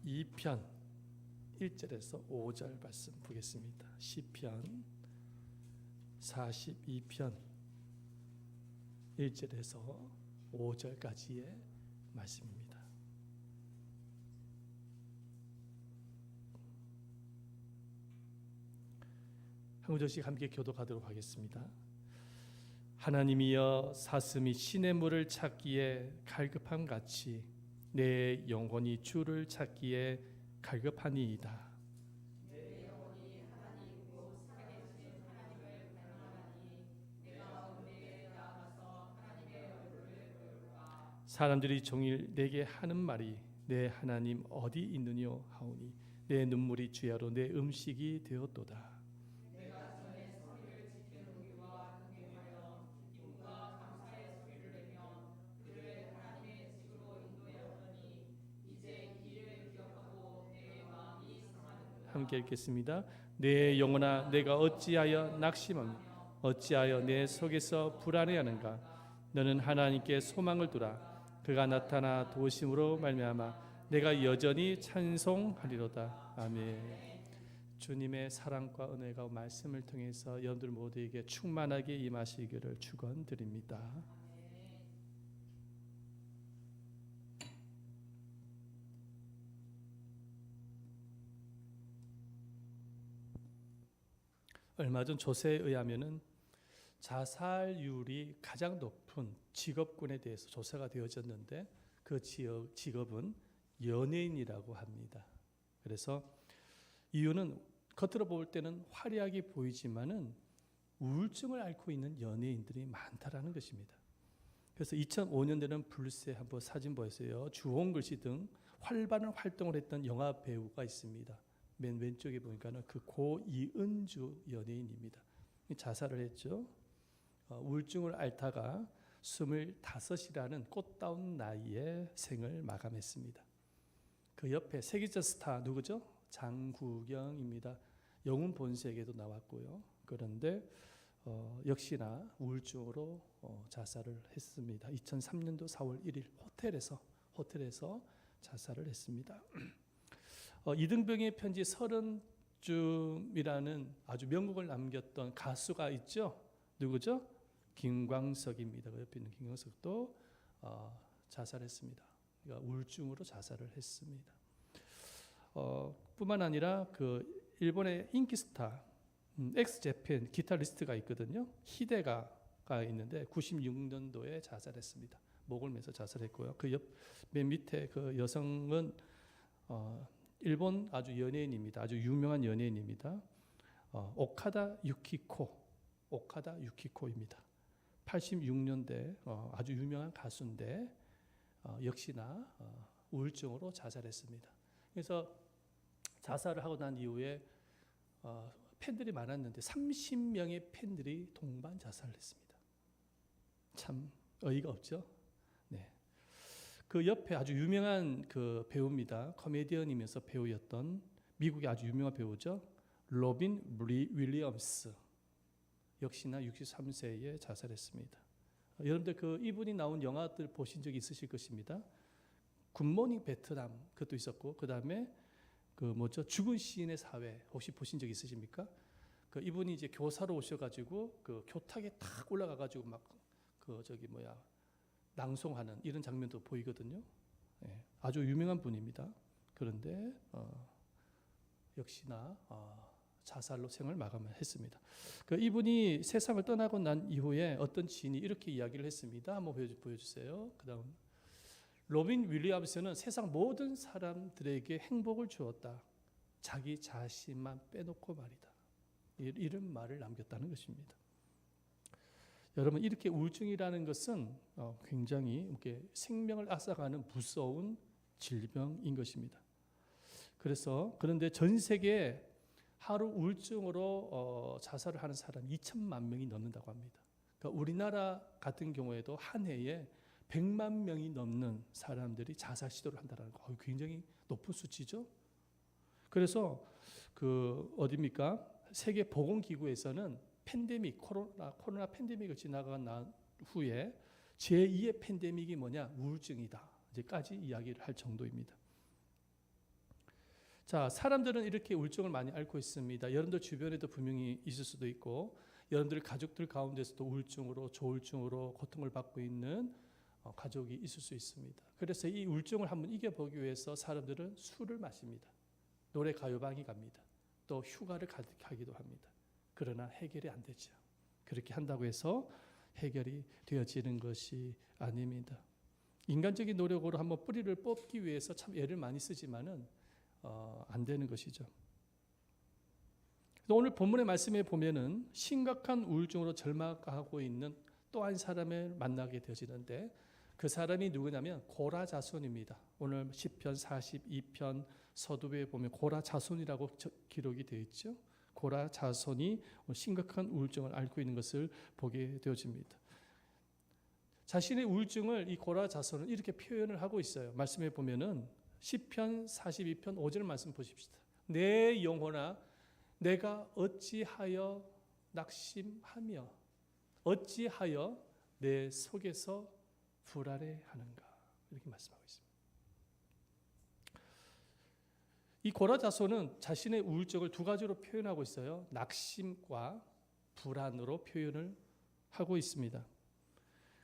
42편 1절에서 5절 말씀 보겠습니다. 시편 42편 1절에서 5절까지의 말씀입니다. 한 구절씩 함께 교독하도록 하겠습니다. 하나님이여, 사슴이 시냇물을 찾기에 갈급함 같이 내 영혼이 주를 찾기에 갈급하니이다. 내 영혼이 하나님이고 살아계신 하나님을 갈망하니 내가 어디에 나아가서 하나님의 얼굴을 볼까. 사람들이 종일 내게 하는 말이 내 하나님 어디 있느뇨 하오니 내 눈물이 주야로 내 음식이 되었도다. 내가 전에 소리를 지키는 우리와 동행하여 기쁨과 감사의 소리를 내며 그를 하나님의 집으로 인도하였더니 이제 이를 기억하고 내 마음이 상하는구나. 함께 읽겠습니다. 내 영혼아, 내가 어찌하여 낙심하며 어찌하여 내 속에서 불안해하는가. 너는 하나님께 소망을 두라. 그가 나타나 도우심으로 말미암아 내가 여전히 찬송하리로다. 아멘. 주님의 사랑과 은혜가 말씀을 통해서 여러분들 모두에게 충만하게 임하시기를 축원드립니다. 얼마 전 조사에 의하면은 자살률이 가장 높은 직업군에 대해서 조사가 되어졌는데 그 직업은 연예인이라고 합니다. 그래서 이유는 겉으로 볼 때는 화려하게 보이지만은 우울증을 앓고 있는 연예인들이 많다라는 것입니다. 그래서 2005년에는 불새 한번 사진 보였어요. 주홍 글씨 등 활발한 활동을 했던 영화 배우가 있습니다. 맨 왼쪽에 보니까는 그 고이은주 연예인입니다. 자살을 했죠. 우울증을 앓다가 25이라는 꽃다운 나이에 생을 마감했습니다. 그 옆에 세계적 스타 누구죠? 장국영입니다. 영웅 본색에도 나왔고요. 그런데 역시나 우울증으로 자살을 했습니다. 2003년도 4월 1일 호텔에서 자살을 했습니다. 이등병의 편지 30쯤이라는 아주 명곡을 남겼던 가수가 있죠. 누구죠? 김광석입니다. 그 옆에 있는 김광석도 자살했습니다. 그러니까 우울증으로 자살을 했습니다. 뿐만 아니라 그 일본의 인기 스타 엑스제팬 기타리스트가 있거든요. 히데가가 있는데 96년도에 자살했습니다. 목을 매서 자살했고요. 그 맨 밑에 그 여성은 일본 아주 연예인입니다. 아주 유명한 연예인입니다. 오카다 유키코입니다. 86년대 아주 유명한 가수인데 역시나 우울증으로 자살했습니다. 그래서 자살을 하고 난 이후에 팬들이 많았는데 30명의 팬들이 동반 자살을 했습니다. 참 어이가 없죠. 네. 그 옆에 아주 유명한 그 배우입니다. 코미디언이면서 배우였던 미국의 아주 유명한 배우죠. 로빈 윌리엄스. 역시나 63세에 자살했습니다. 여러분들 그 이분이 나온 영화들 보신 적이 있으실 것입니다. 굿모닝 베트남 그것도 있었고 그 다음에 그 뭐죠? 죽은 시인의 사회 혹시 보신 적 있으십니까? 그 이분이 이제 교사로 오셔가지고 그 교탁에 탁 올라가가지고 막 그 낭송하는 이런 장면도 보이거든요. 네, 아주 유명한 분입니다. 그런데 역시나 자살로 생을 마감했습니다. 그 이분이 세상을 떠나고 난 이후에 어떤 지인이 이렇게 이야기를 했습니다. 한번 보여주세요. 그다음 로빈 윌리엄스는 세상 모든 사람들에게 행복을 주었다. 자기 자신만 빼놓고 말이다. 이런 말을 남겼다는 것입니다. 여러분 이렇게 우울증이라는 것은 굉장히 이렇게 생명을 앗아가는 무서운 질병인 것입니다. 그런데 전 세계에 하루 우울증으로 자살을 하는 사람이 2천만 명이 넘는다고 합니다. 그러니까 우리나라 같은 경우에도 한 해에 100만 명이 넘는 사람들이 자살 시도를 한다는 거 굉장히 높은 수치죠. 그래서 그 어디입니까? 세계 보건기구에서는 코로나 팬데믹을 지나간 후에 제2의 팬데믹이 뭐냐? 우울증이다. 이제까지 이야기를 할 정도입니다. 자, 사람들은 이렇게 우울증을 많이 앓고 있습니다. 여러분들 주변에도 분명히 있을 수도 있고 여러분들 가족들 가운데서도 우울증으로 조울증으로 고통을 받고 있는 가족이 있을 수 있습니다. 그래서 이 우울증을 한번 이겨보기 위해서 사람들은 술을 마십니다. 노래 가요방이 갑니다. 또 휴가를 가기도 합니다. 그러나 해결이 안 되죠. 그렇게 한다고 해서 해결이 되어지는 것이 아닙니다. 인간적인 노력으로 한번 뿌리를 뽑기 위해서 참 애를 많이 쓰지만은 안 되는 것이죠. 오늘 본문의 말씀에 보면은 심각한 우울증으로 절망하고 있는 또 한 사람을 만나게 되어지는데 그 사람이 누구냐면 고라 자손입니다. 오늘 시편 42편 서두에 보면 고라 자손이라고 기록이 되어 있죠. 고라 자손이 심각한 우울증을 앓고 있는 것을 보게 되어집니다. 자신의 우울증을 이 고라 자손은 이렇게 표현을 하고 있어요. 말씀에 보면은 시편 42편 5절 말씀 보십시다. 내 영혼아 내가 어찌하여 낙심하며 어찌하여 내 속에서 불안해하는가 이렇게 말씀하고 있습니다. 이 고라 자손은 자신의 우울증을 두 가지로 표현하고 있어요. 낙심과 불안으로 표현을 하고 있습니다.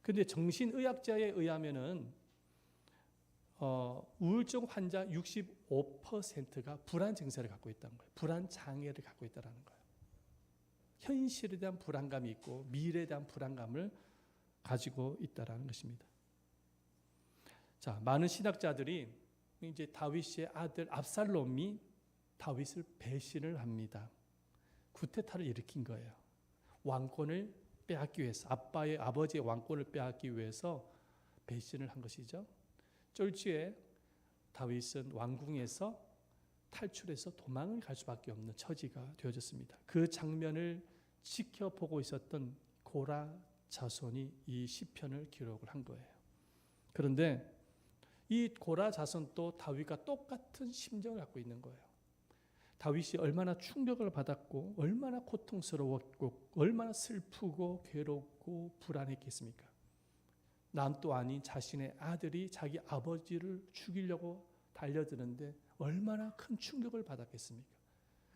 그런데 정신의학자에 의하면은 우울증 환자 65%가 불안 증세를 갖고 있다는 거예요. 불안 장애를 갖고 있다는 거예요. 현실에 대한 불안감이 있고 미래에 대한 불안감을 가지고 있다는 것입니다. 자, 많은 신학자들이 이제 다윗의 아들 압살롬이 다윗을 배신을 합니다. 쿠데타를 일으킨 거예요. 왕권을 빼앗기 위해서 아버지의 왕권을 빼앗기 위해서 배신을 한 것이죠. 쫄지에 다윗은 왕궁에서 탈출해서 도망을 갈 수밖에 없는 처지가 되어졌습니다. 그 장면을 지켜보고 있었던 고라 자손이 이 시편을 기록을 한 거예요. 그런데 이 고라 자손도 다윗과 똑같은 심정을 갖고 있는 거예요. 다윗이 얼마나 충격을 받았고 얼마나 고통스러웠고 얼마나 슬프고 괴롭고 불안했겠습니까? 남도 아닌 자신의 아들이 자기 아버지를 죽이려고 달려드는데 얼마나 큰 충격을 받았겠습니까?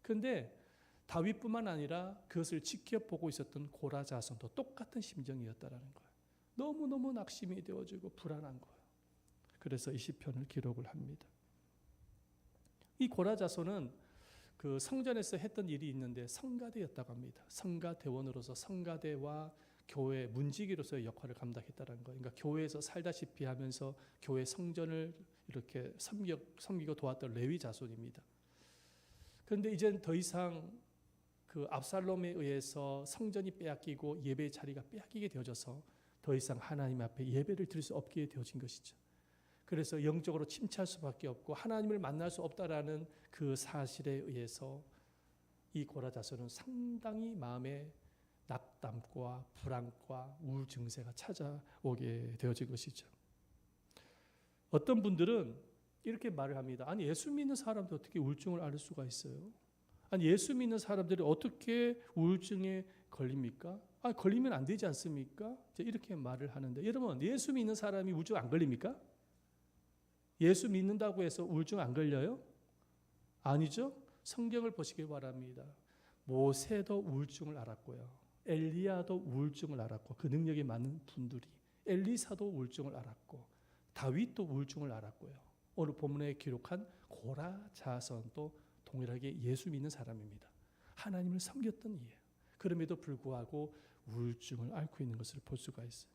그런데 다윗뿐만 아니라 그것을 지켜보고 있었던 고라 자손도 똑같은 심정이었다라는 거예요. 너무너무 낙심이 되어지고 불안한 거예요. 그래서 이 시편을 기록을 합니다. 이 고라 자손은 그 성전에서 했던 일이 있는데 성가대였다고 합니다. 성가대원으로서 성가대와 교회 문지기로서의 역할을 감당했다는 거예요. 그러니까 교회에서 살다시피 하면서 교회 성전을 이렇게 섬기고 도왔던 레위 자손입니다. 그런데 이제는 더 이상 그 압살롬에 의해서 성전이 빼앗기고 예배의 자리가 빼앗기게 되어져서 더 이상 하나님 앞에 예배를 드릴 수 없게 되어진 것이죠. 그래서 영적으로 침체할 수밖에 없고 하나님을 만날 수 없다라는 그 사실에 의해서 이 고라 자손은 상당히 마음에 낙담과 불안과 우울 증세가 찾아오게 되어진 것이죠. 어떤 분들은 이렇게 말을 합니다. 아니 예수 믿는 사람도 어떻게 우울증을 앓을 수가 있어요? 아니 예수 믿는 사람들이 어떻게 우울증에 걸립니까? 아 걸리면 안 되지 않습니까? 이렇게 말을 하는데 여러분 예수 믿는 사람이 우울증 안 걸립니까? 예수 믿는다고 해서 우울증 안 걸려요? 아니죠. 성경을 보시길 바랍니다. 모세도 우울증을 앓았고요. 엘리야도 우울증을 앓았고 그 능력이 많은 분들이 엘리사도 우울증을 앓았고 다윗도 우울증을 앓았고요. 오늘 본문에 기록한 고라 자손도 동일하게 예수 믿는 사람입니다. 하나님을 섬겼던 이에요. 그럼에도 불구하고 우울증을 앓고 있는 것을 볼 수가 있어요.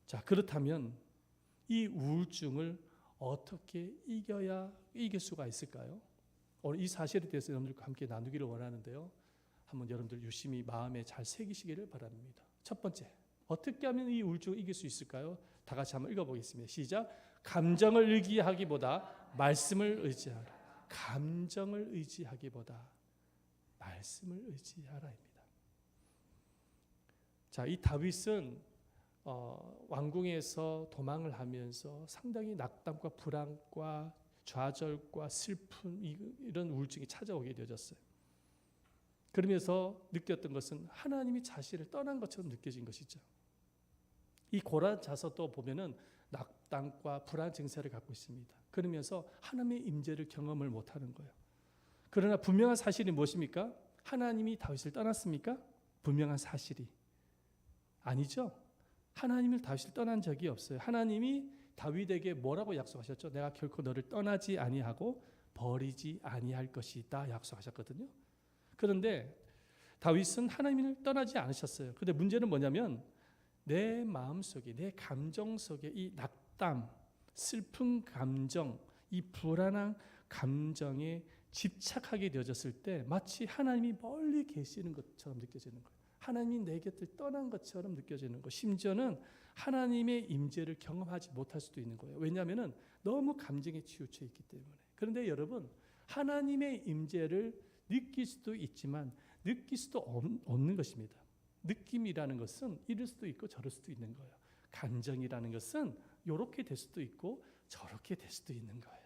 자, 그렇다면 이 우울증을 어떻게 이길 수가 있을까요? 오늘 이 사실에 대해서 여러분들과 함께 나누기를 원하는데요. 한번 여러분들 유심히 마음에 잘 새기시기를 바랍니다. 첫 번째, 어떻게 하면 이 우울증을 이길 수 있을까요? 다 같이 한번 읽어보겠습니다. 시작. 감정을 의지하기보다 말씀을 의지하라. 감정을 의지하기보다 말씀을 의지하라입니다. 자, 이 다윗은 왕궁에서 도망을 하면서 상당히 낙담과 불안과 좌절과 슬픔 이런 우울증이 찾아오게 되어졌어요. 그러면서 느꼈던 것은 하나님이 자신을 떠난 것처럼 느껴진 것이죠. 이 고라 자손도 보면은 낙담과 불안 증세를 갖고 있습니다. 그러면서 하나님의 임재를 경험을 못하는 거예요. 그러나 분명한 사실이 무엇입니까? 하나님이 다윗을 떠났습니까? 분명한 사실이 아니죠. 하나님을 다윗을 떠난 적이 없어요. 하나님이 다윗에게 뭐라고 약속하셨죠? 내가 결코 너를 떠나지 아니하고 버리지 아니할 것이다 약속하셨거든요. 그런데 다윗은 하나님을 떠나지 않으셨어요. 그런데 문제는 뭐냐면 내 마음속에, 내 감정 속에 이 낙담, 슬픈 감정, 이 불안한 감정에 집착하게 되어졌을 때 마치 하나님이 멀리 계시는 것처럼 느껴지는 거예요. 하나님이 내 곁을 떠난 것처럼 느껴지는 거. 심지어는 하나님의 임재를 경험하지 못할 수도 있는 거예요. 왜냐하면 너무 감정에 치우쳐 있기 때문에. 그런데 여러분, 하나님의 임재를 느낄 수도 있지만 느낄 수도 없는 것입니다. 느낌이라는 것은 이럴 수도 있고 저럴 수도 있는 거예요. 감정이라는 것은 이렇게 될 수도 있고 저렇게 될 수도 있는 거예요.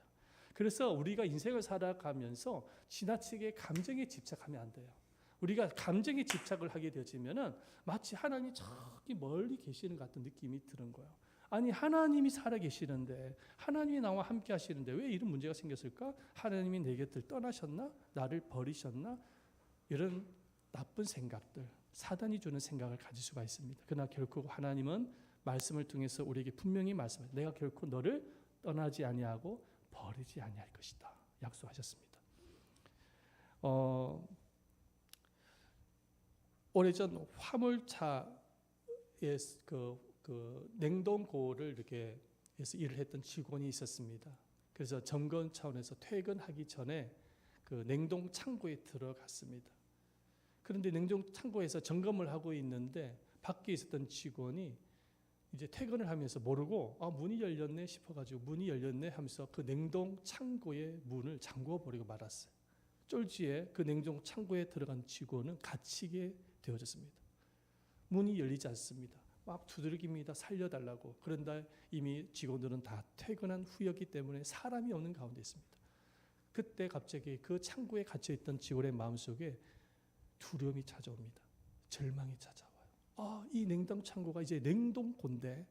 그래서 우리가 인생을 살아가면서 지나치게 감정에 집착하면 안 돼요. 우리가 감정에 집착을 하게 되어지면은 마치 하나님이 저기 멀리 계시는 것 같은 느낌이 드는 거예요. 아니 하나님이 살아 계시는데, 하나님이 나와 함께 하시는데 왜 이런 문제가 생겼을까? 하나님이 내 곁을 떠나셨나? 나를 버리셨나? 이런 나쁜 생각들, 사단이 주는 생각을 가질 수가 있습니다. 그러나 결코 하나님은 말씀을 통해서 우리에게 분명히 말씀하셨습니다. 내가 결코 너를 떠나지 아니하고 버리지 아니할 것이다 약속하셨습니다. 오래전 화물차에 그 냉동고를 이렇게 해서 일을 했던 직원이 있었습니다. 그래서 점검 차원에서 퇴근하기 전에 그 냉동 창고에 들어갔습니다. 그런데 냉동 창고에서 점검을 하고 있는데 밖에 있었던 직원이 이제 퇴근을 하면서 모르고 문이 열렸네 싶어가지고 문이 열렸네 하면서 그 냉동 창고의 문을 잠궈 버리고 말았어요. 쫄지에 그 냉동 창고에 들어간 직원은 갇히게 되어졌습니다. 문이 열리지 않습니다. 막 두들깁니다. 살려달라고. 그런데 이미 직원들은 다 퇴근한 후였기 때문에 사람이 없는 가운데 있습니다. 그때 갑자기 그 창고에 갇혀있던 직원의 마음속에 두려움이 찾아옵니다. 절망이 찾아와요. 이 냉동 창고가 이제 냉동고인데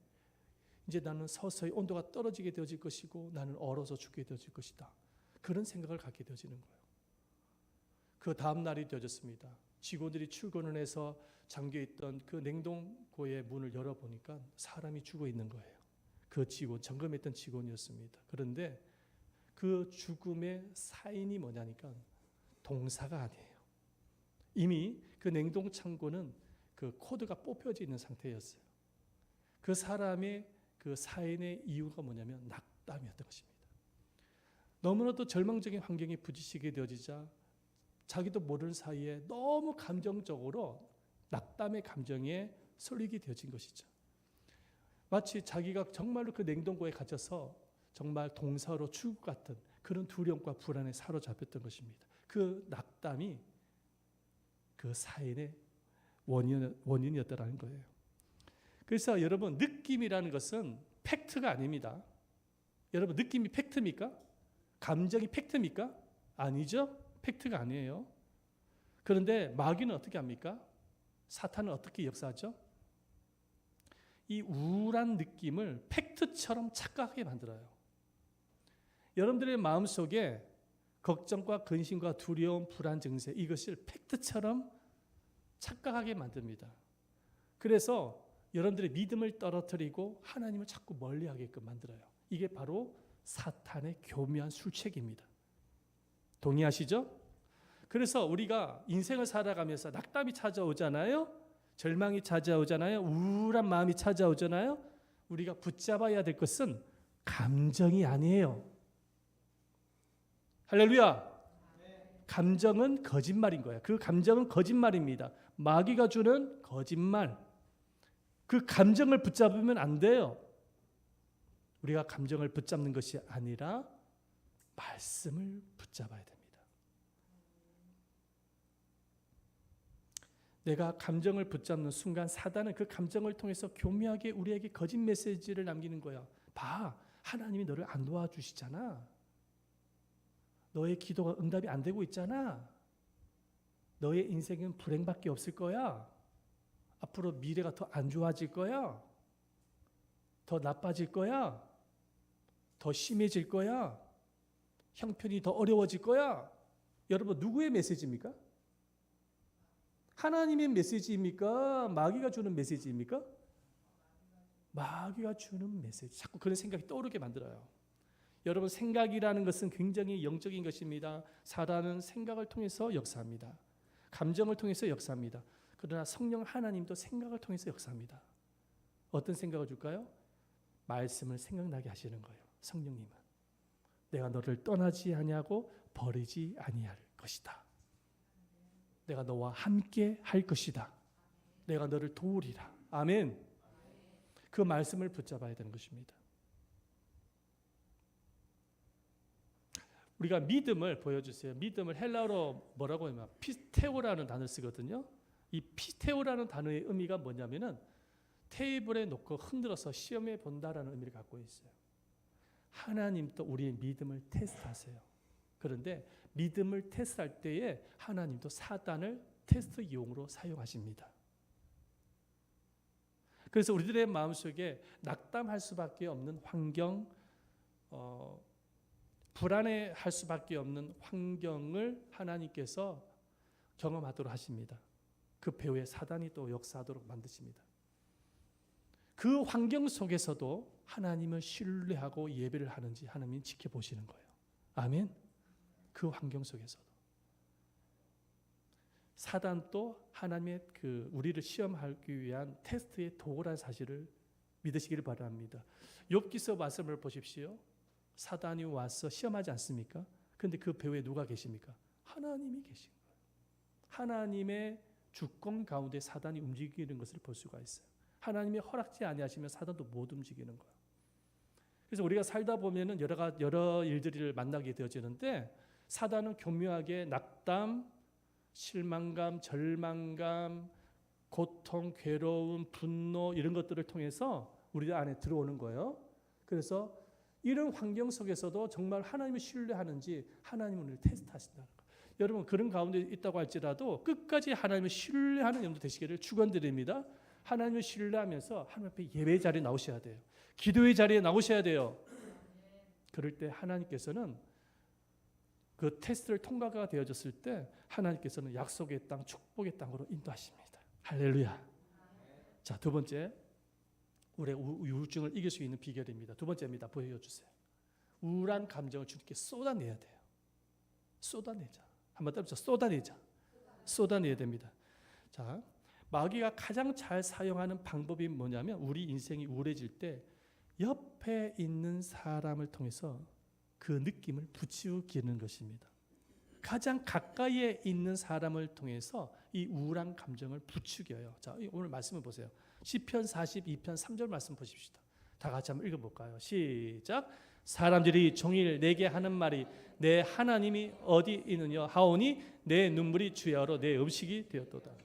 이제 나는 서서히 온도가 떨어지게 되어질 것이고 나는 얼어서 죽게 되어질 것이다. 그런 생각을 갖게 되어지는 거예요. 그 다음 날이 되어졌습니다. 직원들이 출근을 해서 잠겨있던 그 냉동고의 문을 열어보니까 사람이 죽어 있는 거예요. 그 직원, 점검했던 직원이었습니다. 그런데 그 죽음의 사인이 뭐냐니까 동사가 아니에요. 이미 그 냉동 창고는 그 코드가 뽑혀져 있는 상태였어요. 그 사람의 그 사인의 이유가 뭐냐면 낙담이었던 것입니다. 너무나도 절망적인 환경에 부딪히게 되어지자 자기도 모르는 사이에 너무 감정적으로 낙담의 감정에 쏠리게 되어진 것이죠. 마치 자기가 정말로 그 냉동고에 갇혀서 정말 동사로 죽을 것 같은 그런 두려움과 불안에 사로잡혔던 것입니다. 그 낙담이 그 사인의 원인이었다는 거예요. 그래서 여러분, 느낌이라는 것은 팩트가 아닙니다. 여러분, 느낌이 팩트입니까? 감정이 팩트입니까? 아니죠. 팩트가 아니에요. 그런데 마귀는 어떻게 합니까? 사탄은 어떻게 역사하죠? 이 우울한 느낌을 팩트처럼 착각하게 만들어요. 여러분들의 마음속에 걱정과 근심과 두려움, 불안 증세, 이것을 팩트처럼 착각하게 만듭니다. 그래서 여러분들의 믿음을 떨어뜨리고 하나님을 자꾸 멀리하게끔 만들어요. 이게 바로 사탄의 교묘한 술책입니다. 동의하시죠? 그래서 우리가 인생을 살아가면서 낙담이 찾아오잖아요. 절망이 찾아오잖아요. 우울한 마음이 찾아오잖아요. 우리가 붙잡아야 될 것은 감정이 아니에요. 할렐루야. 감정은 거짓말인 거예요. 그 감정은 거짓말입니다. 마귀가 주는 거짓말. 그 감정을 붙잡으면 안 돼요. 우리가 감정을 붙잡는 것이 아니라 말씀을 붙잡아야 됩니다. 내가 감정을 붙잡는 순간 사단은 그 감정을 통해서 교묘하게 우리에게 거짓 메시지를 남기는 거야. 봐, 하나님이 너를 안 도와주시잖아. 너의 기도가 응답이 안 되고 있잖아. 너의 인생은 불행밖에 없을 거야. 앞으로 미래가 더 안 좋아질 거야. 더 나빠질 거야. 더 심해질 거야. 형편이 더 어려워질 거야. 여러분 누구의 메시지입니까? 하나님의 메시지입니까? 마귀가 주는 메시지입니까? 마귀가 주는 메시지. 자꾸 그런 생각이 떠오르게 만들어요. 여러분 생각이라는 것은 굉장히 영적인 것입니다. 사단은 생각을 통해서 역사합니다. 감정을 통해서 역사합니다. 그러나 성령 하나님도 생각을 통해서 역사합니다. 어떤 생각을 줄까요? 말씀을 생각나게 하시는 거예요. 성령님은 내가 너를 떠나지 아니하고 버리지 아니할 것이다. 내가 너와 함께 할 것이다. 내가 너를 도우리라. 아멘. 그 말씀을 붙잡아야 되는 것입니다. 우리가 믿음을 보여주세요. 믿음을 헬라어로 뭐라고 하냐면 피스테오라는 단어를 쓰거든요. 이 피스테오라는 단어의 의미가 뭐냐면은 테이블에 놓고 흔들어서 시험해 본다라는 의미를 갖고 있어요. 하나님도 우리의 믿음을 테스트하세요. 그런데 믿음을 테스트할 때에 하나님도 사단을 테스트용으로 사용하십니다. 그래서 우리들의 마음속에 낙담할 수밖에 없는 환경, 불안해할 수밖에 없는 환경을 하나님께서 경험하도록 하십니다. 그 배후에 사단이 또 역사하도록 만드십니다. 그 환경 속에서도 하나님을 신뢰하고 예배를 하는지 하나님이 지켜보시는 거예요. 아멘. 그 환경 속에서도 사단도 하나님의 그 우리를 시험하기 위한 테스트의 도구라는 사실을 믿으시기를 바랍니다. 욥기서 말씀을 보십시오. 사단이 와서 시험하지 않습니까? 그런데 그 배후에 누가 계십니까? 하나님이 계신 거예요. 하나님의 주권 가운데 사단이 움직이는 것을 볼 수가 있어요. 하나님이 허락지 아니하시면 사단도 못 움직이는 거예요. 그래서 우리가 살다 보면은 여러 일들을 만나게 되어지는데 사단은 교묘하게 낙담, 실망감, 절망감, 고통, 괴로움, 분노 이런 것들을 통해서 우리 안에 들어오는 거예요. 그래서 이런 환경 속에서도 정말 하나님을 신뢰하는지 하나님은 우리를 테스트하신다는 거예요. 여러분 그런 가운데 있다고 할지라도 끝까지 하나님을 신뢰하는 영도 되시기를 축원드립니다. 하나님을 신뢰하면서 하나님 앞에 예배 자리에 나오셔야 돼요. 기도의 자리에 나오셔야 돼요. 그럴 때 하나님께서는 그 테스트를 통과가 되어졌을 때 하나님께서는 약속의 땅, 축복의 땅으로 인도하십니다. 할렐루야. 자, 두 번째, 우리의 우울증을 이길 수 있는 비결입니다. 두 번째입니다. 보여주세요. 우울한 감정을 주님께 쏟아내야 돼요. 쏟아내자. 한번 따라서 쏟아내자. 쏟아내야 됩니다. 자, 마귀가 가장 잘 사용하는 방법이 뭐냐면 우리 인생이 우울해질 때 옆에 있는 사람을 통해서 그 느낌을 부추기는 것입니다. 가장 가까이에 있는 사람을 통해서 이 우울한 감정을 부추겨요. 자, 오늘 말씀을 보세요. 시편 42편 3절 말씀 보십시다. 다 같이 한번 읽어볼까요? 시작. 사람들이 종일 내게 하는 말이 내 하나님이 어디 있느냐 하오니 내 눈물이 주야로 내 음식이 되었도다.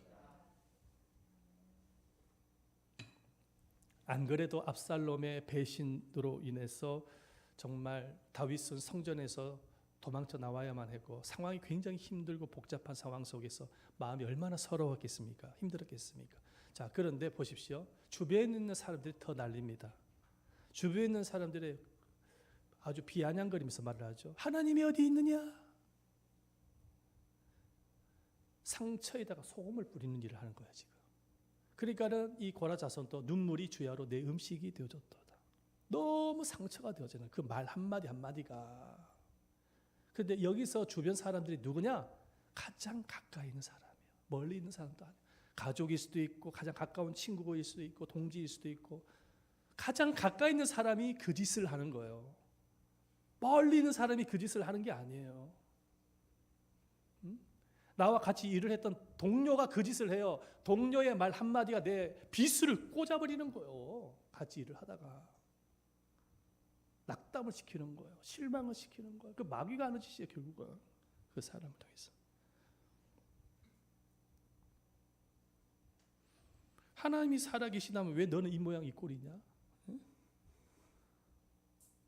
안 그래도 압살롬의 배신으로 인해서 정말 다윗은 성전에서 도망쳐 나와야만 했고 상황이 굉장히 힘들고 복잡한 상황 속에서 마음이 얼마나 서러웠겠습니까? 힘들었겠습니까? 자, 그런데 보십시오. 주변에 있는 사람들이 더 난립니다. 주변에 있는 사람들이 아주 비아냥거리면서 말을 하죠. 하나님이 어디 있느냐? 상처에다가 소금을 뿌리는 일을 하는 거야 지금. 그러니까는 이 고라 자손도 눈물이 주야로 내 음식이 되어졌도다. 너무 상처가 되어지는 그 말 한마디 한마디가. 그런데 여기서 주변 사람들이 누구냐? 가장 가까이 있는 사람이에요. 멀리 있는 사람도 아니에요. 가족일 수도 있고 가장 가까운 친구일 수도 있고 동지일 수도 있고 가장 가까이 있는 사람이 그 짓을 하는 거예요. 멀리 있는 사람이 그 짓을 하는 게 아니에요. 나와 같이 일을 했던 동료가 그 짓을 해요. 동료의 말 한마디가 내 비수를 꽂아버리는 거예요. 같이 일을 하다가. 낙담을 시키는 거예요. 실망을 시키는 거예요. 그 마귀가 하는 짓이에요. 결국은 그 사람을 통해서. 하나님이 살아계시다면 왜 너는 이 모양 이 꼴이냐? 응?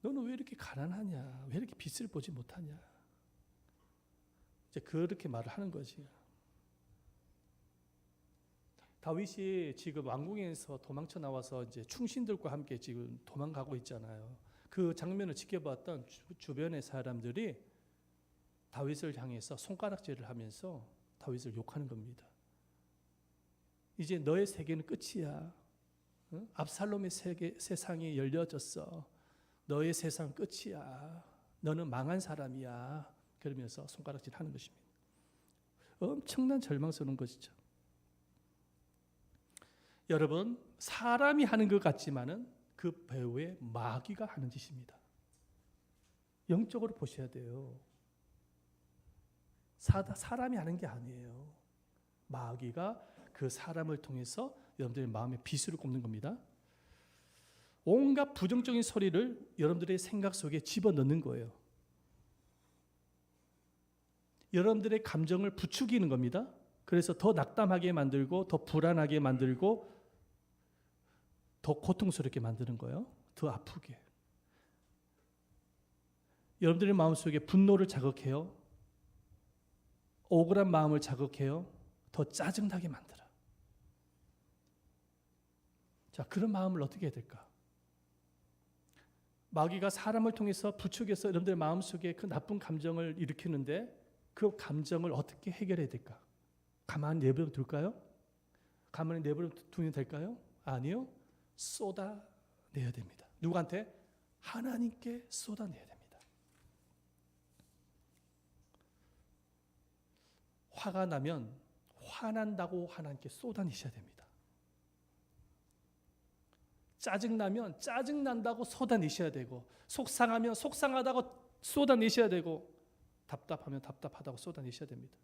너는 왜 이렇게 가난하냐? 왜 이렇게 빛을 보지 못하냐? 이제 그렇게 말을 하는 거지. 다윗이 지금 왕궁에서 도망쳐 나와서 이제 충신들과 함께 지금 도망가고 있잖아요. 그 장면을 지켜봤던 주변의 사람들이 다윗을 향해서 손가락질을 하면서 다윗을 욕하는 겁니다. 이제 너의 세계는 끝이야. 응? 압살롬의 세상이 열려졌어. 너의 세상 끝이야. 너는 망한 사람이야. 그러면서 손가락질 하는 것입니다. 엄청난 절망스러운 것이죠. 여러분, 사람이 하는 것 같지만은 그 배후에 마귀가 하는 짓입니다. 영적으로 보셔야 돼요. 사람이 하는 게 아니에요. 마귀가 그 사람을 통해서 여러분들의 마음에 비수를 꼽는 겁니다. 온갖 부정적인 소리를 여러분들의 생각 속에 집어넣는 거예요. 여러분들의 감정을 부추기는 겁니다. 그래서 더 낙담하게 만들고 더 불안하게 만들고 더 고통스럽게 만드는 거예요. 더 아프게. 여러분들의 마음속에 분노를 자극해요. 억울한 마음을 자극해요. 더 짜증나게 만들어. 자, 그런 마음을 어떻게 해야 될까? 마귀가 사람을 통해서 부추겨서 여러분들의 마음속에 그 나쁜 감정을 일으키는데 그 감정을 어떻게 해결해야 될까? 가만히 내버려 둘까요? 가만히 내버려 두면 될까요? 아니요. 쏟아내야 됩니다. 누구한테? 하나님께 쏟아내야 됩니다. 화가 나면 화난다고 하나님께 쏟아내셔야 됩니다. 짜증나면 짜증난다고 쏟아내셔야 되고, 속상하면 속상하다고 쏟아내셔야 되고, 답답하면 답답하다고 쏟아내셔야 됩니다.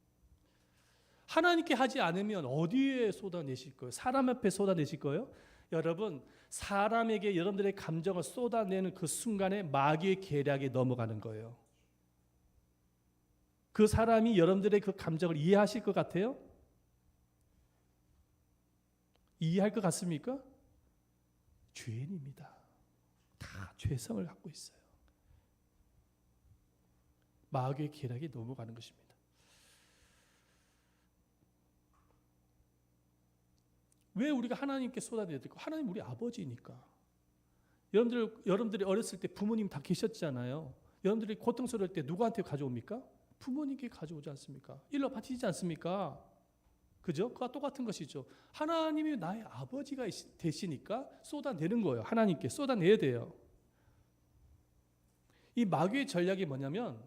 하나님께 하지 않으면 어디에 쏟아내실 거예요? 사람 앞에 쏟아내실 거예요? 여러분, 사람에게 여러분들의 감정을 쏟아내는 그 순간에 마귀의 계략에 넘어가는 거예요. 그 사람이 여러분들의 그 감정을 이해하실 것 같아요? 이해할 것 같습니까? 죄인입니다. 다 죄성을 갖고 있어요. 마귀의 계략에 넘어가는 것입니다. 왜 우리가 하나님께 쏟아내야 될까? 하나님 우리 아버지니까. 여러분들이 어렸을 때 부모님 다 계셨잖아요. 여러분들이 고통스러울 때 누구한테 가져옵니까? 부모님께 가져오지 않습니까? 일러 바치지 않습니까? 그죠? 그와 똑같은 것이죠. 하나님이 나의 아버지가 되시니까 쏟아내는 거예요. 하나님께 쏟아내야 돼요. 이 마귀의 전략이 뭐냐면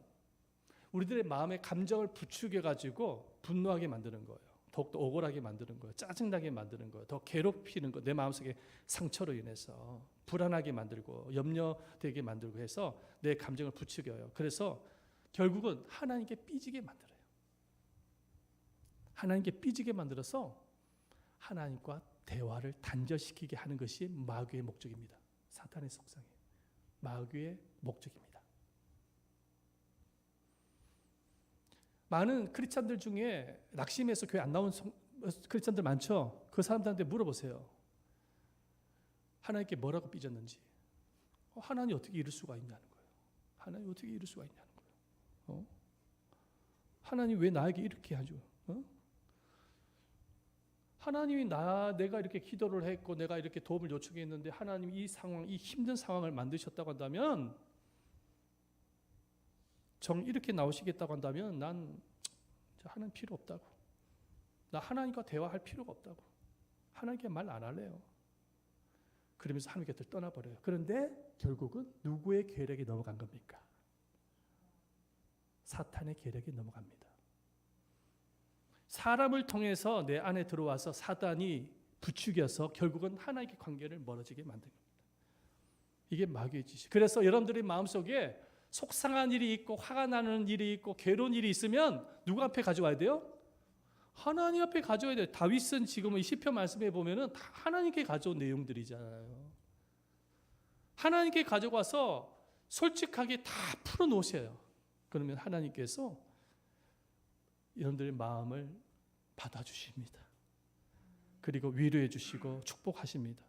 우리들의 마음에 감정을 부추겨가지고 분노하게 만드는 거예요. 더욱더 억울하게 만드는 거예요. 짜증나게 만드는 거예요. 더 괴롭히는 거예요. 내 마음속에 상처로 인해서 불안하게 만들고 염려되게 만들고 해서 내 감정을 부추겨요. 그래서 결국은 하나님께 삐지게 만들어요. 하나님께 삐지게 만들어서 하나님과 대화를 단절시키게 하는 것이 마귀의 목적입니다. 사탄의 속성이에요. 마귀의 목적입니다. 많은 크리스찬들 중에 낙심해서 교회 안 나온 크리스찬들 많죠? 그 사람들한테 물어보세요. 하나님께 뭐라고 삐졌는지. 하나님 어떻게 이럴 수가 있냐는 거예요. 하나님 어떻게 이럴 수가 있냐는 거예요. 하나님 왜 나에게 이렇게 하죠? 하나님이 내가 이렇게 기도를 했고 내가 이렇게 도움을 요청했는데 하나님 이 상황, 이 힘든 상황을 만드셨다고 한다면 이렇게 나오시겠다고 한다면 난 하나님 필요 없다고. 나 하나님과 대화할 필요가 없다고. 하나님께 말 안 할래요. 그러면서 하나님 곁을 떠나버려요. 그런데 결국은 누구의 계략에 넘어간 겁니까? 사탄의 계략에 넘어갑니다. 사람을 통해서 내 안에 들어와서 사단이 부추겨서 결국은 하나님의 관계를 멀어지게 만든 겁니다. 이게 마귀의 짓이에요. 그래서 여러분들의 마음속에 속상한 일이 있고 화가 나는 일이 있고 괴로운 일이 있으면 누구 앞에 가져와야 돼요? 하나님 앞에 가져와야 돼요. 다윗은 지금 이 시편 말씀에 보면은 다 하나님께 가져온 내용들이잖아요. 하나님께 가져가서 솔직하게 다 풀어놓으셔요. 그러면 하나님께서 여러분들의 마음을 받아주십니다. 그리고 위로해 주시고 축복하십니다.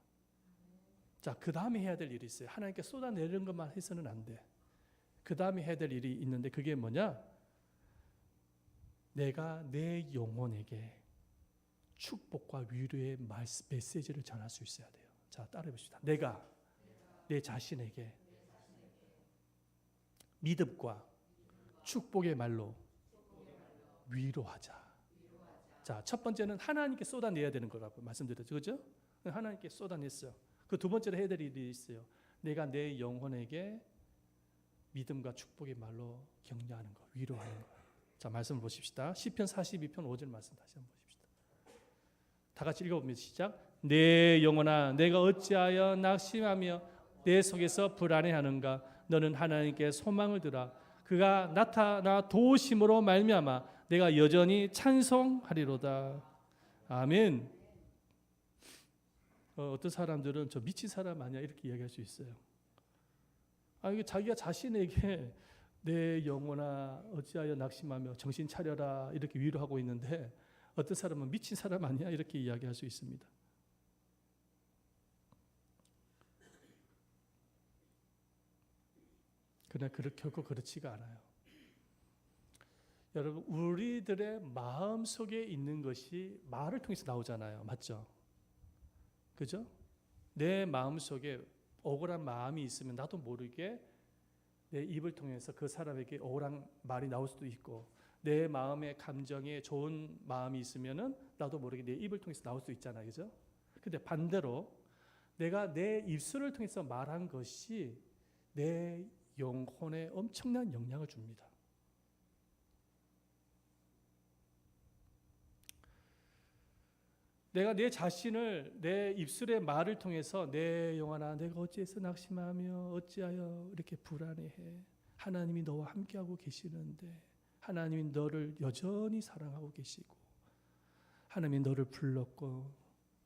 자, 그 다음에 해야 될 일이 있어요. 하나님께 쏟아내는 것만 해서는 안 돼. 그 다음에 해야 될 일이 있는데 그게 뭐냐? 내가 내 영혼에게 축복과 위로의 메시지를 전할 수 있어야 돼요. 자, 따라해 봅시다. 내가 내 자신에게 믿음과 축복의 말로 위로하자. 자, 첫 번째는 하나님께 쏟아내야 되는 거라고 말씀드렸죠. 그죠? 하나님께 쏟아냈어요. 그 두 번째로 해야 될 일이 있어요. 내가 내 영혼에게 믿음과 축복의 말로 격려하는 거, 위로하는 거. 자, 말씀을 보십시다. 시편 42편 5절 말씀 다시 한번 보십시다. 다 같이 읽어보면 시작. 내 영혼아, 내가 어찌하여 낙심하며 내 속에서 불안해하는가? 너는 하나님께 소망을 두라. 그가 나타나 도우심으로 말미암아 내가 여전히 찬송하리로다. 아멘. 어떤 사람들은 저 미친 사람 아니야 이렇게 이야기할 수 있어요. 이게 자기가 자신에게 내 영혼아 어찌하여 낙심하며 정신 차려라 이렇게 위로하고 있는데 어떤 사람은 미친 사람 아니야 이렇게 이야기할 수 있습니다. 그러나 결코 그렇지가 않아요. 여러분, 우리들의 마음 속에 있는 것이 말을 통해서 나오잖아요. 맞죠? 그죠? 내 마음 속에 억울한 마음이 있으면 나도 모르게 내 입을 통해서 그 사람에게 억울한 말이 나올 수도 있고, 내 마음의 감정에 좋은 마음이 있으면은 나도 모르게 내 입을 통해서 나올 수 있잖아요. 그죠? 근데 반대로 내가 내 입술을 통해서 말한 것이 내 영혼에 엄청난 영향을 줍니다. 내가 내 자신을 내 입술의 말을 통해서 내 영혼아 내가 어찌해서 낙심하며 어찌하여 이렇게 불안해해. 하나님이 너와 함께하고 계시는데 하나님이 너를 여전히 사랑하고 계시고 하나님이 너를 불렀고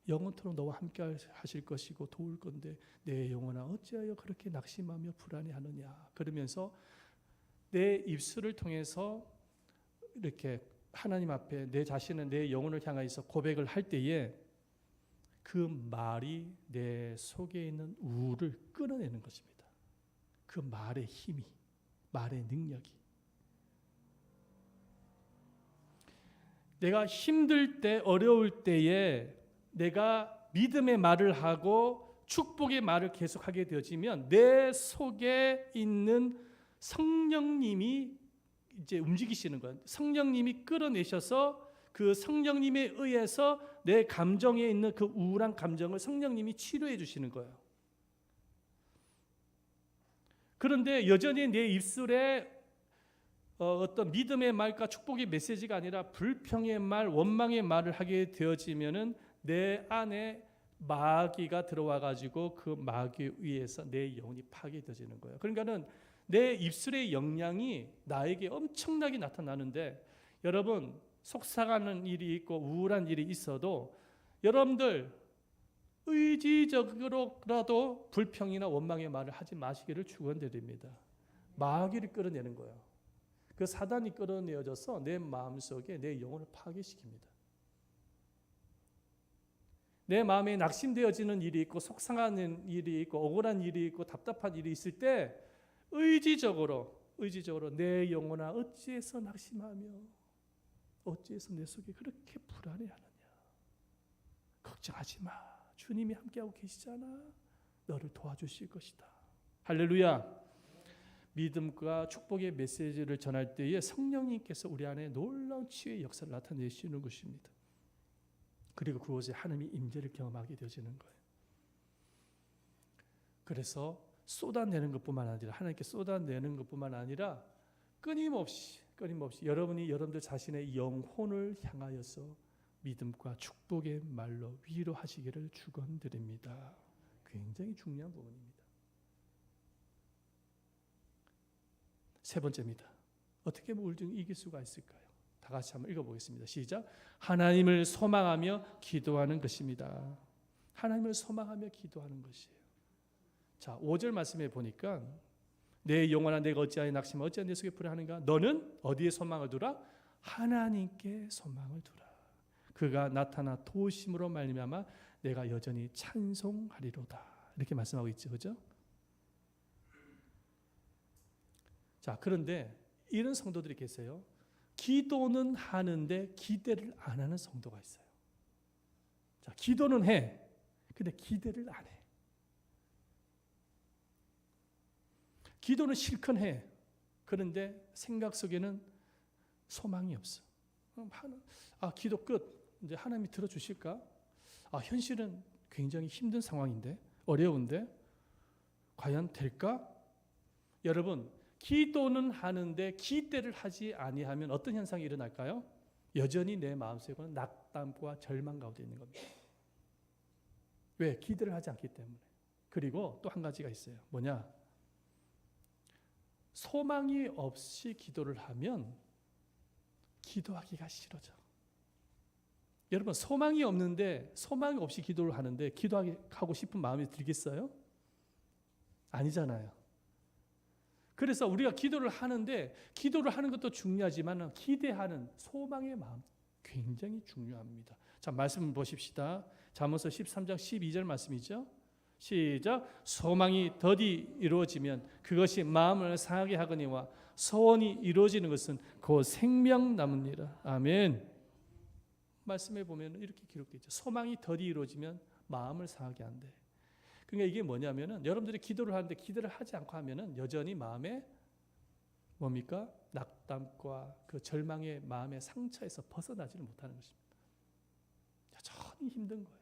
영원토록 너와 함께 하실 것이고 도울 건데 내 영혼아 어찌하여 그렇게 낙심하며 불안해하느냐. 그러면서 내 입술을 통해서 이렇게 하나님 앞에 내 자신은 내 영혼을 향하여서 고백을 할 때에 그 말이 내 속에 있는 우울을 끊어내는 것입니다. 그 말의 힘이, 말의 능력이. 내가 힘들 때, 어려울 때에 내가 믿음의 말을 하고 축복의 말을 계속하게 되어지면 내 속에 있는 성령님이 이제 움직이시는 거예요. 성령님이 끌어내셔서 그 성령님에 의해서 내 감정에 있는 그 우울한 감정을 성령님이 치료해 주시는 거예요. 그런데 여전히 내 입술에 어떤 믿음의 말과 축복의 메시지가 아니라 불평의 말, 원망의 말을 하게 되어지면은 내 안에 마귀가 들어와 가지고 그 마귀에 의해서 내 영혼이 파괴되어지는 거예요. 그러니까는 내 입술의 영향이 나에게 엄청나게 나타나는데 여러분 속상하는 일이 있고 우울한 일이 있어도 여러분들 의지적으로라도 불평이나 원망의 말을 하지 마시기를 축원드립니다. 마귀를 끌어내는 거예요. 그 사단이 끌어내어져서 내 마음속에 내 영혼을 파괴시킵니다. 내 마음에 낙심되어지는 일이 있고 속상한 일이 있고 억울한 일이 있고 답답한 일이 있을 때 의지적으로 내 영혼아 어찌해서 낙심하며 어찌해서 내 속에 그렇게 불안해하느냐. 걱정하지 마. 주님이 함께하고 계시잖아. 너를 도와주실 것이다. 할렐루야. 믿음과 축복의 메시지를 전할 때에 성령님께서 우리 안에 놀라운 치유의 역사를 나타내시는 것입니다. 그리고 그곳에 하나님의 임재를 경험하게 되어지는 거예요. 그래서 쏟아내는 것뿐만 아니라 하나님께 쏟아내는 것뿐만 아니라 끊임없이 여러분들 자신의 영혼을 향하여서 믿음과 축복의 말로 위로하시기를 축원드립니다. 굉장히 중요한 부분입니다. 세 번째입니다. 어떻게 우울증 이길 수가 있을까요? 다 같이 한번 읽어보겠습니다. 시작. 하나님을 소망하며 기도하는 것입니다. 하나님을 소망하며 기도하는 것이에요. 자, 5절 말씀에 보니까 내 영혼아 내가 어찌하여 낙심하며 어찌하여 내 속에 불안하는가? 너는 어디에 소망을 두라? 하나님께 소망을 두라. 그가 나타나 도우심으로 말미암아 내가 여전히 찬송하리로다. 이렇게 말씀하고 있죠. 그죠? 자, 그런데 이런 성도들이 계세요. 기도는 하는데 기대를 안 하는 성도가 있어요. 자, 기도는 해. 근데 기대를 안 해. 기도는 실컷 해. 그런데 생각 속에는 소망이 없어. 기도 끝. 이제 하나님이 들어주실까? 현실은 굉장히 힘든 상황인데, 어려운데 과연 될까? 여러분, 기도는 하는데 기대를 하지 아니하면 어떤 현상이 일어날까요? 여전히 내 마음속에는 낙담과 절망 가운데 있는 겁니다. 왜? 기대를 하지 않기 때문에. 그리고 또 한 가지가 있어요. 뭐냐? 소망이 없이 기도를 하면 기도하기가 싫어져. 여러분, 소망이 없는데 소망이 없이 기도를 하는데 기도하고 싶은 마음이 들겠어요? 아니잖아요. 그래서 우리가 기도를 하는데 기도를 하는 것도 중요하지만 기대하는 소망의 마음 굉장히 중요합니다. 자, 말씀 보십시다. 잠언서 13장 12절 말씀이죠. 시작. 소망이 더디 이루어지면 그것이 마음을 상하게 하거니와 소원이 이루어지는 것은 곧 생명 남으니라. 아멘. 말씀에 보면 이렇게 기록되어 있죠. 소망이 더디 이루어지면 마음을 상하게 한대. 그러니까 이게 뭐냐면은 여러분들이 기도를 하는데 기도를 하지 않고 하면은 여전히 마음에 뭡니까? 낙담과 그 절망의 마음의 상처에서 벗어나지를 못하는 것입니다. 여전히 힘든 거예요.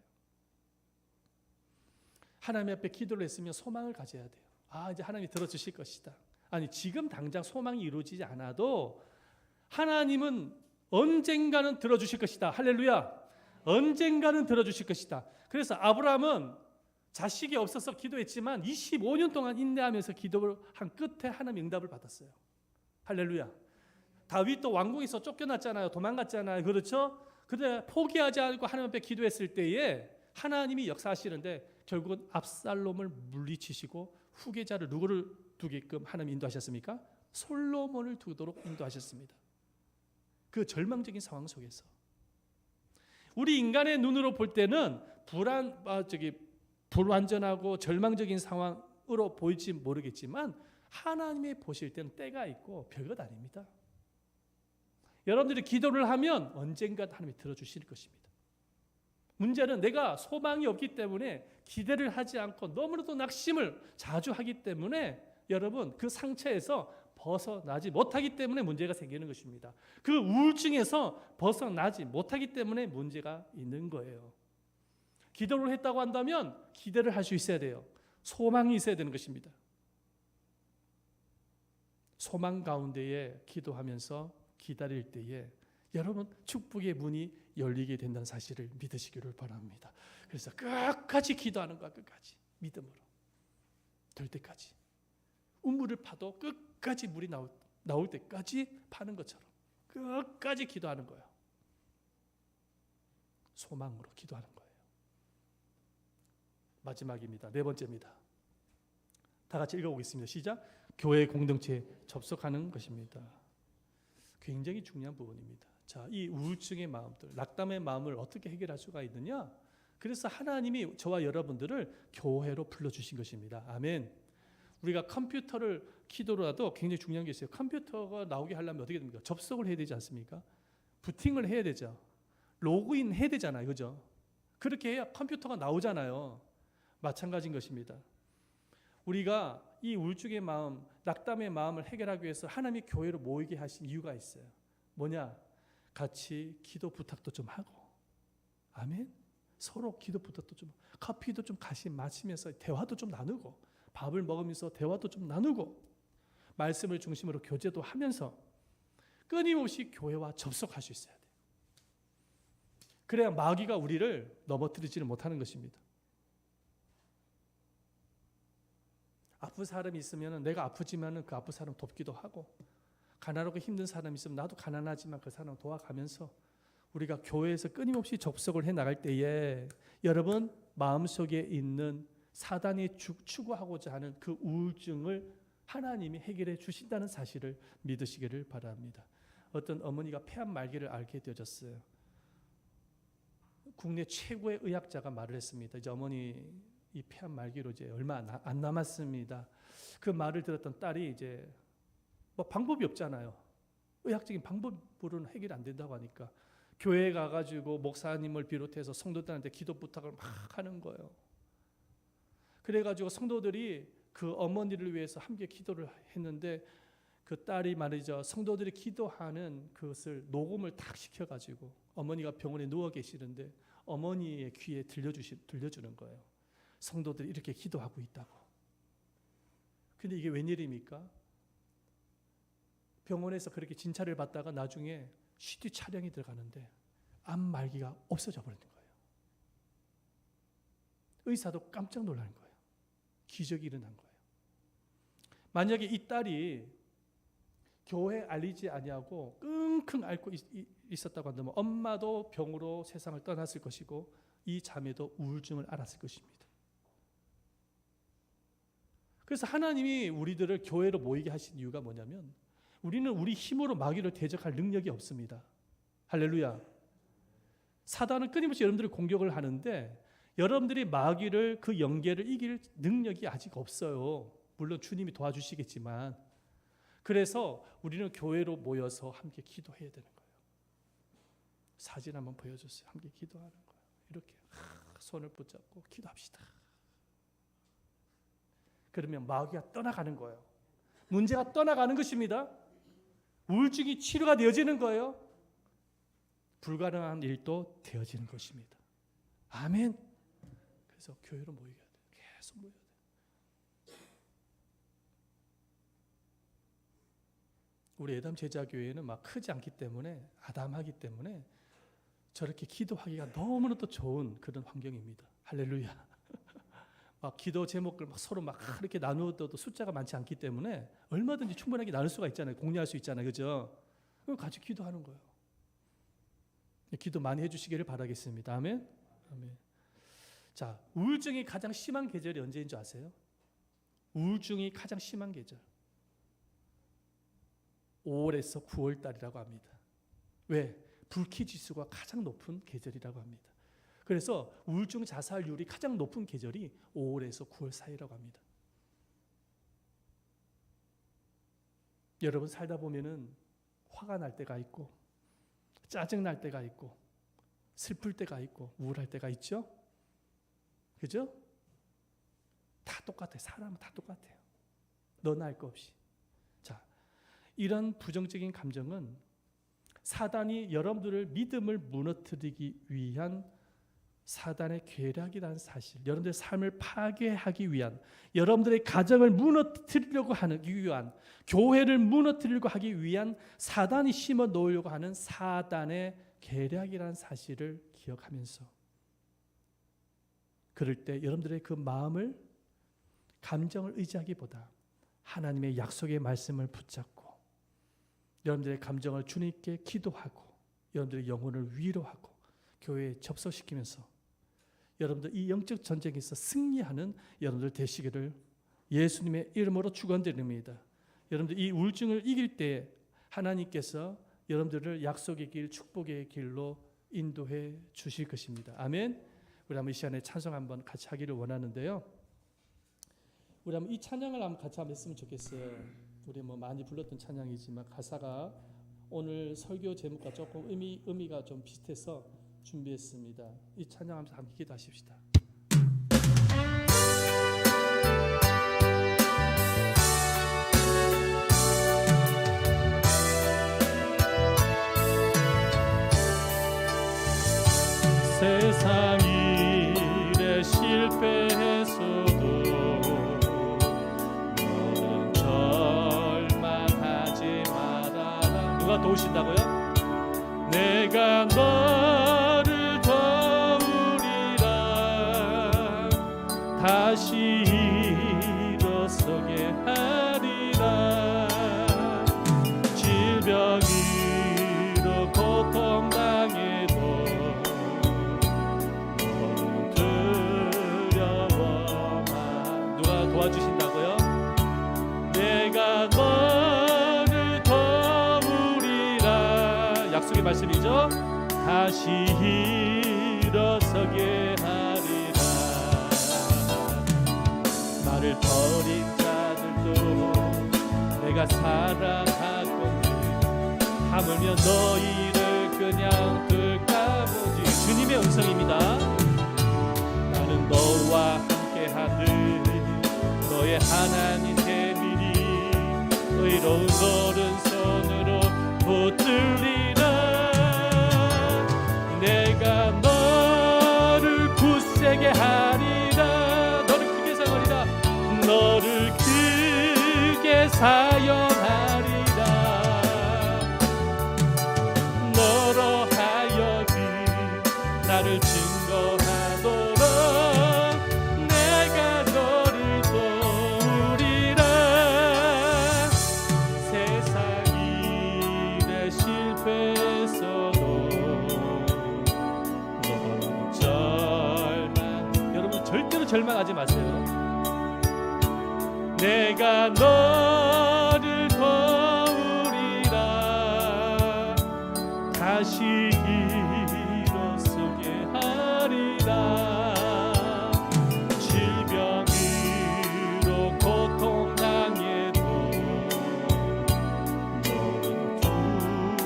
하나님 앞에 기도를 했으면 소망을 가져야 돼요. 이제 하나님이 들어주실 것이다. 아니, 지금 당장 소망이 이루어지지 않아도 하나님은 언젠가는 들어주실 것이다. 할렐루야. 언젠가는 들어주실 것이다. 그래서 아브라함은 자식이 없어서 기도했지만 25년 동안 인내하면서 기도를 한 끝에 하나님 응답을 받았어요. 할렐루야. 다윗도 왕궁에서 쫓겨났잖아요. 도망갔잖아요. 그렇죠? 그런데 포기하지 않고 하나님 앞에 기도했을 때에 하나님이 역사하시는데 결국은 압살롬을 물리치시고 후계자를 누구를 두게끔 하나님 인도하셨습니까? 솔로몬을 두도록 인도하셨습니다. 그 절망적인 상황 속에서 우리 인간의 눈으로 볼 때는 불완전하고 절망적인 상황으로 보일지 모르겠지만 하나님이 보실 때는 때가 있고 별것 아닙니다. 여러분들이 기도를 하면 언젠가 하나님이 들어주실 것입니다. 문제는 내가 소망이 없기 때문에 기대를 하지 않고 너무나도 낙심을 자주 하기 때문에 여러분 그 상처에서 벗어나지 못하기 때문에 문제가 생기는 것입니다. 그 우울증에서 벗어나지 못하기 때문에 문제가 있는 거예요. 기도를 했다고 한다면 기대를 할 수 있어야 돼요. 소망이 있어야 되는 것입니다. 소망 가운데에 기도하면서 기다릴 때에 여러분 축복의 문이 열리게 된다는 사실을 믿으시기를 바랍니다. 그래서 끝까지 기도하는 거야. 끝까지 믿음으로 될 때까지 우물을 파도 끝까지 물이 나올 때까지 파는 것처럼 끝까지 기도하는 거예요. 소망으로 기도하는 거예요. 마지막입니다. 네 번째입니다. 다 같이 읽어보겠습니다. 시작. 교회 공동체에 접속하는 것입니다. 굉장히 중요한 부분입니다. 자, 이 우울증의 마음들, 낙담의 마음을 어떻게 해결할 수가 있느냐? 그래서 하나님이 저와 여러분들을 교회로 불러주신 것입니다. 아멘. 우리가 컴퓨터를 키도라도 굉장히 중요한 게 있어요. 컴퓨터가 나오게 하려면 어떻게 됩니까? 접속을 해야 되지 않습니까? 부팅을 해야 되죠. 로그인 해야 되잖아요. 그죠? 그렇게 해야 컴퓨터가 나오잖아요. 마찬가지인 것입니다. 우리가 이 우울증의 마음, 낙담의 마음을 해결하기 위해서 하나님이 교회로 모이게 하신 이유가 있어요. 뭐냐? 같이 기도 부탁도 좀 하고, 아멘. 서로 기도 부탁도 좀, 커피도 좀 같이 마시면서 대화도 좀 나누고, 밥을 먹으면서 대화도 좀 나누고, 말씀을 중심으로 교제도 하면서 끊임없이 교회와 접속할 수 있어야 돼요. 그래야 마귀가 우리를 넘어뜨리지를 못하는 것입니다. 아픈 사람이 있으면 내가 아프지만 그 아픈 사람 돕기도 하고, 가난하고 힘든 사람이 있으면 나도 가난하지만 그 사람 도와가면서 우리가 교회에서 끊임없이 접속을 해 나갈 때에 여러분 마음속에 있는 사단이 추구하고자 하는 그 우울증을 하나님이 해결해 주신다는 사실을 믿으시기를 바랍니다. 어떤 어머니가 폐암 말기를 앓게 되어졌어요. 국내 최고의 의학자가 말을 했습니다. 이제 어머니 이 폐암 말기로 이제 얼마 안 남았습니다. 그 말을 들었던 딸이 이제 뭐 방법이 없잖아요. 의학적인 방법으로는 해결이 안 된다고 하니까 교회에 가가지고 목사님을 비롯해서 성도들한테 기도 부탁을 막 하는 거예요. 그래가지고 성도들이 그 어머니를 위해서 함께 기도를 했는데 그 딸이 말이죠, 성도들이 기도하는 그것을 녹음을 딱 시켜가지고 어머니가 병원에 누워 계시는데 어머니의 귀에 들려주는 거예요. 성도들이 이렇게 기도하고 있다고. 근데 이게 웬일입니까? 병원에서 그렇게 진찰을 받다가 나중에 CT 촬영이 들어가는데 암 말기가 없어져 버리는 거예요. 의사도 깜짝 놀라는 거예요. 기적이 일어난 거예요. 만약에 이 딸이 교회에 알리지 아니하고 끙끙 앓고 있었다고 한다면 엄마도 병으로 세상을 떠났을 것이고 이 자매도 우울증을 앓았을 것입니다. 그래서 하나님이 우리들을 교회로 모이게 하신 이유가 뭐냐면 우리는 우리 힘으로 마귀를 대적할 능력이 없습니다. 할렐루야. 사단은 끊임없이 여러분들을 공격을 하는데 여러분들이 마귀를 그 영계를 이길 능력이 아직 없어요. 물론 주님이 도와주시겠지만. 그래서 우리는 교회로 모여서 함께 기도해야 되는 거예요. 사진 한번 보여주세요. 함께 기도하는 거예요. 이렇게 손을 붙잡고 기도합시다. 그러면 마귀가 떠나가는 거예요. 문제가 떠나가는 것입니다. 우울증이 치료가 되어지는 거예요. 불가능한 일도 되어지는 것입니다. 아멘. 그래서 교회로 모여야 돼요. 계속 모여야 돼요. 우리 예담 제자교회는 막 크지 않기 때문에 아담하기 때문에 저렇게 기도하기가 너무나도 좋은 그런 환경입니다. 할렐루야. 막 기도 제목을 막 서로 막 그렇게 나누어도 숫자가 많지 않기 때문에 얼마든지 충분하게 나눌 수가 있잖아요. 공유할 수 있잖아요. 그죠? 그럼 같이 기도하는 거예요. 기도 많이 해주시기를 바라겠습니다. 아멘. 아멘. 자, 우울증이 가장 심한 계절이 언제인 줄 아세요? 우울증이 가장 심한 계절 5월에서 9월 달이라고 합니다. 왜? 불쾌 지수가 가장 높은 계절이라고 합니다. 그래서 우울증 자살률이 가장 높은 계절이 5월에서 9월 사이라고 합니다. 여러분 살다 보면은 화가 날 때가 있고 짜증 날 때가 있고 슬플 때가 있고 우울할 때가 있죠? 그죠? 다 똑같아요. 사람은 다 똑같아요. 너나 할 거 없이. 자, 이런 부정적인 감정은 사단이 여러분들을 믿음을 무너뜨리기 위한 사단의 계략이라는 사실, 여러분들의 삶을 파괴하기 위한, 여러분들의 가정을 무너뜨리려고 하기 위한, 교회를 무너뜨리려고 하기 위한 사단이 심어 놓으려고 하는 사단의 계략이라는 사실을 기억하면서 그럴 때 여러분들의 그 마음을 감정을 의지하기보다 하나님의 약속의 말씀을 붙잡고 여러분들의 감정을 주님께 기도하고 여러분들의 영혼을 위로하고 교회에 접속시키면서 여러분들 이 영적 전쟁에서 승리하는 여러분들 되시기를 예수님의 이름으로 축원드립니다. 여러분들 이 우울증을 이길 때 하나님께서 여러분들을 약속의 길, 축복의 길로 인도해 주실 것입니다. 아멘. 우리 한번 이 시간에 찬송 한번 같이 하기를 원하는데요. 우리 한번 이 찬양을 한번 같이 한번 했으면 좋겠어요. 우리 뭐 많이 불렀던 찬양이지만 가사가 오늘 설교 제목과 조금 의미가 좀 비슷해서 준비했습니다. 이 찬양하면서 함께 기도하십시다. 세상 일에 실패해서도 너는 절망하지 말아라. 누가 도우신다고요? 내가 너를 도우리라. 다시 일어서게 하리라. 질병으로 고통당해도 너는 두려워마. 누가 도와주신다고요? 내가 너를 도우리라. 약속의 말씀이죠. 다시 일어서게 하리라. 나를 버린 자들도 내가 사랑하거든. 하물며 너희를 그냥 둘까 보지. 주님의 음성입니다. 나는 너와 함께하는 너의 하나님 되리니 의로운 오른손으로 붙들리라. 내가 너를 굳세게 하리라. 너를 크게 사용하리라. 너를 크게 사용하리라. 너로 하여금 나를 증거하도록 내가 너를 도우리라. 세상 일에 실패했어도 너는 여러분 절대로 절망하지 마세요. 내가 너를 도우리라. 다시 일어서게 하리라. 질병으로 고통당해도 너는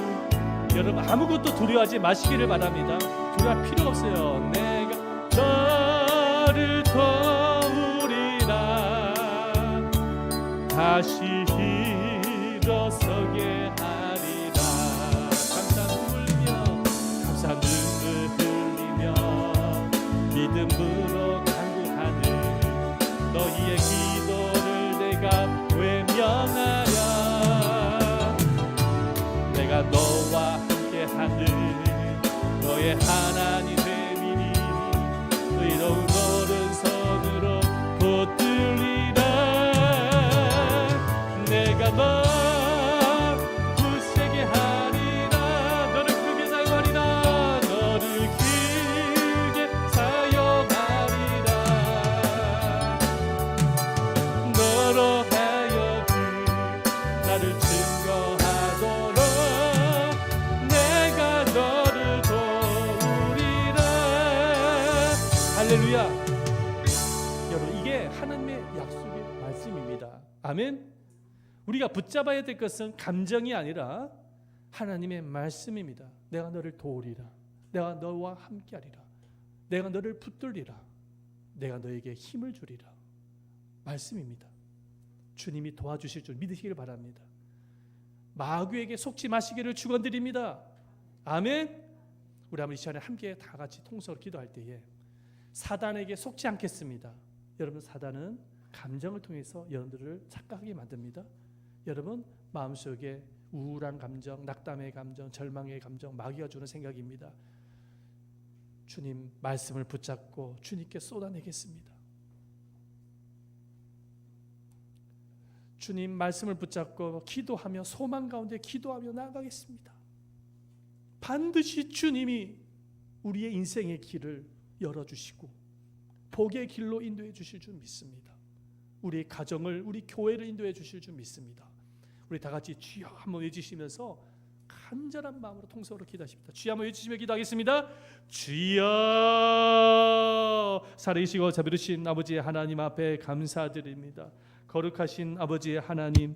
여러분 아무것도 두려워하지 마시기를 바랍니다. 두려워할 필요 없어요. 내가 너를 도우리라. 다시 일어서게 하리라. 감사 눈물 흘리며 믿음으로 간구하는 너희의 기도를 내가 외면하여 내가 너와 함께하는 너의 하나님 됨이니 의로운 오른손으로 붙들리라. 내가 너 굳세게 하리라. 너를 크게 사용하리라. 너를 크게 사용하리라. 너로 하여금 나를 증거하도록 내가 너를 도우리라. 할렐루야. 여러분 이게 하나님의 약속의 말씀입니다. 아멘. 우리가 붙잡아야 될 것은 감정이 아니라 하나님의 말씀입니다. 내가 너를 도우리라. 내가 너와 함께하리라. 내가 너를 붙들리라. 내가 너에게 힘을 주리라. 말씀입니다. 주님이 도와주실 줄 믿으시기를 바랍니다. 마귀에게 속지 마시기를 축원드립니다. 아멘. 우리 한번 이 시간에 함께 다 같이 통성으로 기도할 때에 사단에게 속지 않겠습니다. 여러분 사단은 감정을 통해서 여러분들을 착각하게 만듭니다. 여러분 마음속에 우울한 감정, 낙담의 감정, 절망의 감정, 마귀가 주는 생각입니다. 주님 말씀을 붙잡고 주님께 쏟아내겠습니다. 주님 말씀을 붙잡고 기도하며 소망 가운데 기도하며 나아가겠습니다. 반드시 주님이 우리의 인생의 길을 열어주시고 복의 길로 인도해 주실 줄 믿습니다. 우리 가정을, 우리 교회를 인도해 주실 줄 믿습니다. 우리 다 같이 주여 한번 외치시면서 간절한 마음으로 통성으로 기도하십니다. 주여 한번 외치시며 기도하겠습니다. 주여, 살아계시고 자비로우신 아버지 하나님 앞에 감사드립니다. 거룩하신 아버지 하나님,